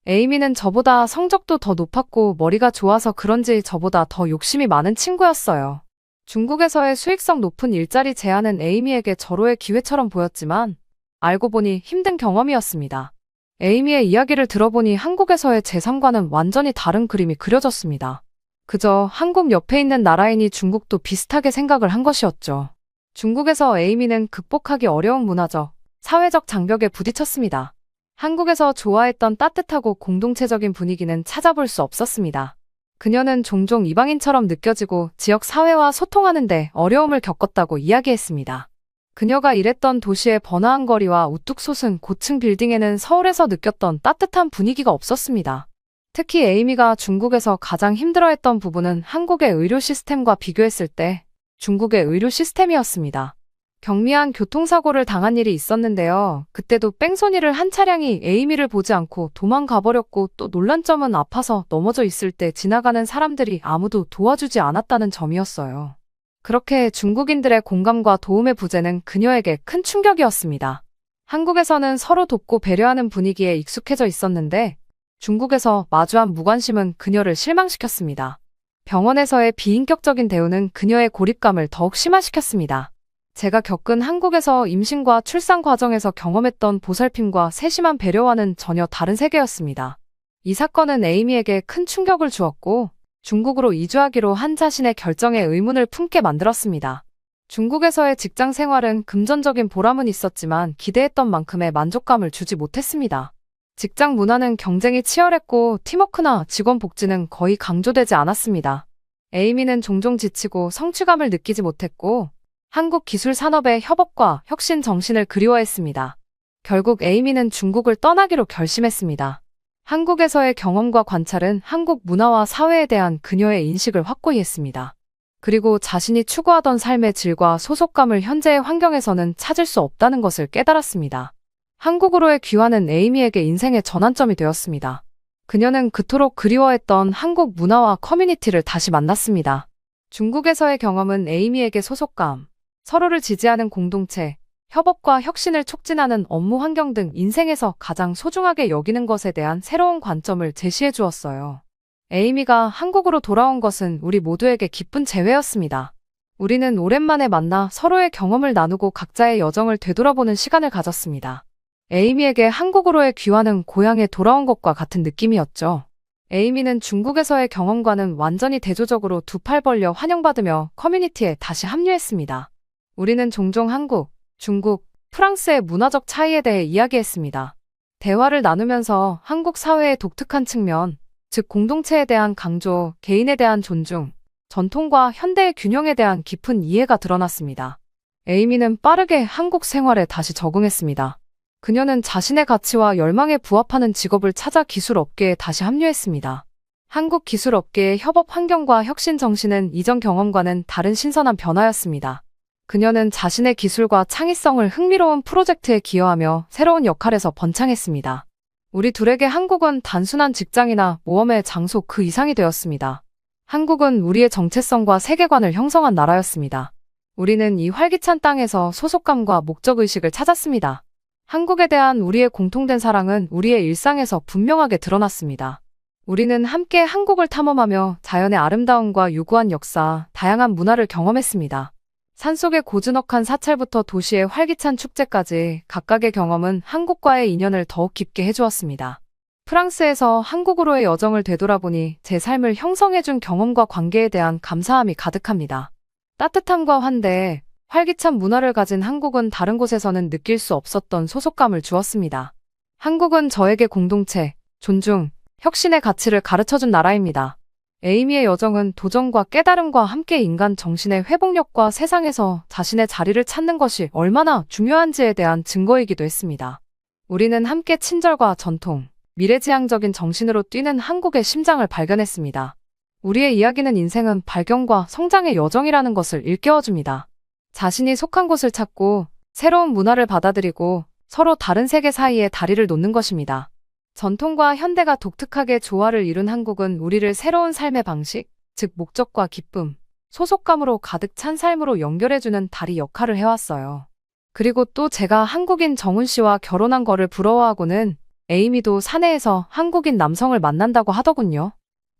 에이미는 저보다 성적도 더 높았고 머리가 좋아서 그런지 저보다 더 욕심이 많은 친구였어요. 중국에서의 수익성 높은 일자리 제안은 에이미에게 절호의 기회처럼 보였지만 알고 보니 힘든 경험이었습니다. 에이미의 이야기를 들어보니 한국에서의 제 삶과는 완전히 다른 그림이 그려졌습니다. 그저 한국 옆에 있는 나라이니 중국도 비슷하게 생각을 한 것이었죠. 중국에서 에이미는 극복하기 어려운 문화적, 사회적 장벽에 부딪혔습니다. 한국에서 좋아했던 따뜻하고 공동체적인 분위기는 찾아볼 수 없었습니다. 그녀는 종종 이방인처럼 느껴지고 지역 사회와 소통하는 데 어려움을 겪었다고 이야기했습니다. 그녀가 일했던 도시의 번화한 거리와 우뚝 솟은 고층 빌딩에는 서울에서 느꼈던 따뜻한 분위기가 없었습니다. 특히 에이미가 중국에서 가장 힘들어했던 부분은 한국의 의료 시스템과 비교했을 때 중국의 의료 시스템이었습니다. 경미한 교통사고를 당한 일이 있었는데요. 그때도 뺑소니를 한 차량이 에이미를 보지 않고 도망가버렸고 또 놀란 점은 아파서 넘어져 있을 때 지나가는 사람들이 아무도 도와주지 않았다는 점이었어요. 그렇게 중국인들의 공감과 도움의 부재는 그녀에게 큰 충격이었습니다. 한국에서는 서로 돕고 배려하는 분위기에 익숙해져 있었는데 중국에서 마주한 무관심은 그녀를 실망시켰습니다. 병원에서의 비인격적인 대우는 그녀의 고립감을 더욱 심화시켰습니다. 제가 겪은 한국에서 임신과 출산 과정에서 경험했던 보살핌과 세심한 배려와는 전혀 다른 세계였습니다. 이 사건은 에이미에게 큰 충격을 주었고 중국으로 이주하기로 한 자신의 결정에 의문을 품게 만들었습니다. 중국에서의 직장 생활은 금전적인 보람은 있었지만 기대했던 만큼의 만족감을 주지 못했습니다. 직장 문화는 경쟁이 치열했고 팀워크나 직원 복지는 거의 강조되지 않았습니다. 에이미는 종종 지치고 성취감을 느끼지 못했고 한국 기술 산업의 협업과 혁신 정신을 그리워했습니다. 결국 에이미는 중국을 떠나기로 결심했습니다. 한국에서의 경험과 관찰은 한국 문화와 사회에 대한 그녀의 인식을 확고히 했습니다. 그리고 자신이 추구하던 삶의 질과 소속감을 현재의 환경에서는 찾을 수 없다는 것을 깨달았습니다. 한국으로의 귀환은 에이미에게 인생의 전환점이 되었습니다. 그녀는 그토록 그리워했던 한국 문화와 커뮤니티를 다시 만났습니다. 중국에서의 경험은 에이미에게 소속감, 서로를 지지하는 공동체, 협업과 혁신을 촉진하는 업무 환경 등 인생에서 가장 소중하게 여기는 것에 대한 새로운 관점을 제시해 주었어요. 에이미가 한국으로 돌아온 것은 우리 모두에게 기쁜 재회였습니다. 우리는 오랜만에 만나 서로의 경험을 나누고 각자의 여정을 되돌아보는 시간을 가졌습니다. 에이미에게 한국으로의 귀환은 고향에 돌아온 것과 같은 느낌이었죠. 에이미는 중국에서의 경험과는 완전히 대조적으로 두 팔 벌려 환영받으며 커뮤니티에 다시 합류했습니다. 우리는 종종 한국, 중국, 프랑스의 문화적 차이에 대해 이야기했습니다. 대화를 나누면서 한국 사회의 독특한 측면, 즉 공동체에 대한 강조, 개인에 대한 존중, 전통과 현대의 균형에 대한 깊은 이해가 드러났습니다. 에이미는 빠르게 한국 생활에 다시 적응했습니다. 그녀는 자신의 가치와 열망에 부합하는 직업을 찾아 기술업계에 다시 합류했습니다. 한국 기술업계의 협업 환경과 혁신 정신은 이전 경험과는 다른 신선한 변화였습니다. 그녀는 자신의 기술과 창의성을 흥미로운 프로젝트에 기여하며 새로운 역할에서 번창했습니다. 우리 둘에게 한국은 단순한 직장이나 모험의 장소 그 이상이 되었습니다. 한국은 우리의 정체성과 세계관을 형성한 나라였습니다. 우리는 이 활기찬 땅에서 소속감과 목적의식을 찾았습니다. 한국에 대한 우리의 공통된 사랑은 우리의 일상에서 분명하게 드러났습니다. 우리는 함께 한국을 탐험하며 자연의 아름다움과 유구한 역사, 다양한 문화를 경험했습니다. 산속의 고즈넉한 사찰부터 도시의 활기찬 축제까지 각각의 경험은 한국과의 인연을 더욱 깊게 해주었습니다. 프랑스에서 한국으로의 여정을 되돌아보니 제 삶을 형성해준 경험과 관계에 대한 감사함이 가득합니다. 따뜻함과 환대, 활기찬 문화를 가진 한국은 다른 곳에서는 느낄 수 없었던 소속감을 주었습니다. 한국은 저에게 공동체, 존중, 혁신의 가치를 가르쳐준 나라입니다. 에이미의 여정은 도전과 깨달음과 함께 인간 정신의 회복력과 세상에서 자신의 자리를 찾는 것이 얼마나 중요한지에 대한 증거이기도 했습니다. 우리는 함께 친절과 전통, 미래지향적인 정신으로 뛰는 한국의 심장을 발견했습니다. 우리의 이야기는 인생은 발견과 성장의 여정이라는 것을 일깨워줍니다. 자신이 속한 곳을 찾고 새로운 문화를 받아들이고 서로 다른 세계 사이에 다리를 놓는 것입니다. 전통과 현대가 독특하게 조화를 이룬 한국은 우리를 새로운 삶의 방식, 즉 목적과 기쁨, 소속감으로 가득 찬 삶으로 연결해주는 다리 역할을 해왔어요. 그리고 또 제가 한국인 정훈 씨와 결혼한 거를 부러워하고는 에이미도 사내에서 한국인 남성을 만난다고 하더군요.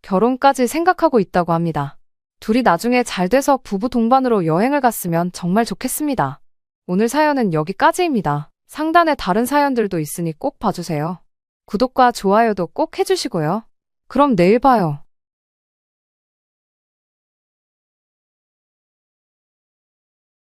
결혼까지 생각하고 있다고 합니다. 둘이 나중에 잘 돼서 부부 동반으로 여행을 갔으면 정말 좋겠습니다. 오늘 사연은 여기까지입니다. 상단에 다른 사연들도 있으니 꼭 봐주세요. 구독과 좋아요도 꼭 해주시고요. 그럼 내일 봐요.